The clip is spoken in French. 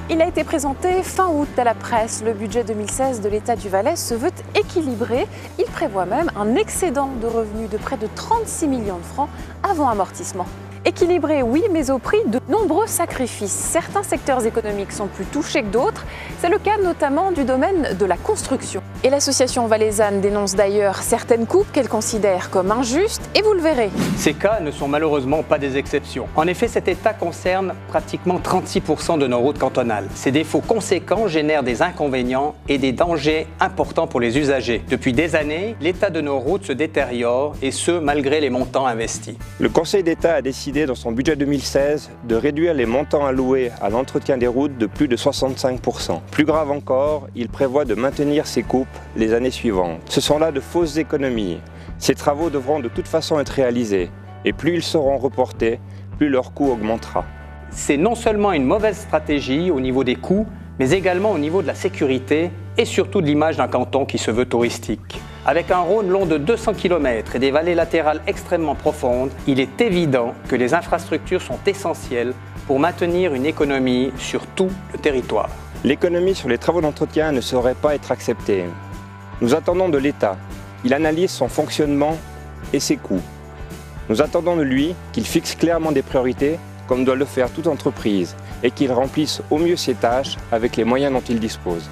Il a été présenté fin août à la presse. Le budget 2016 de l'État du Valais se veut équilibré. Il prévoit même un excédent de revenus de près de 36 millions de francs avant amortissement. Équilibré, oui, mais au prix de nombreux sacrifices. Certains secteurs économiques sont plus touchés que d'autres. C'est le cas notamment du domaine de la construction. Et l'association valaisanne dénonce d'ailleurs certaines coupes qu'elle considère comme injustes, et vous le verrez. Ces cas ne sont malheureusement pas des exceptions. En effet, cet état concerne pratiquement 36% de nos routes cantonales. Ces défauts conséquents génèrent des inconvénients et des dangers importants pour les usagers. Depuis des années, l'état de nos routes se détériore, et ce, malgré les montants investis. Le Conseil d'État a décidé dans son budget 2016 de réduire les montants alloués à l'entretien des routes de plus de 65%. Plus grave encore, il prévoit de maintenir ces coupes les années suivantes. Ce sont là de fausses économies. Ces travaux devront de toute façon être réalisés, et plus ils seront reportés, plus leur coût augmentera. C'est non seulement une mauvaise stratégie au niveau des coûts, mais également au niveau de la sécurité et surtout de l'image d'un canton qui se veut touristique. Avec un Rhône long de 200 km et des vallées latérales extrêmement profondes, il est évident que les infrastructures sont essentielles pour maintenir une économie sur tout le territoire. L'économie sur les travaux d'entretien ne saurait pas être acceptée. Nous attendons de l'État qu'il analyse son fonctionnement et ses coûts. Nous attendons de lui qu'il fixe clairement des priorités, comme doit le faire toute entreprise, et qu'il remplisse au mieux ses tâches avec les moyens dont il dispose.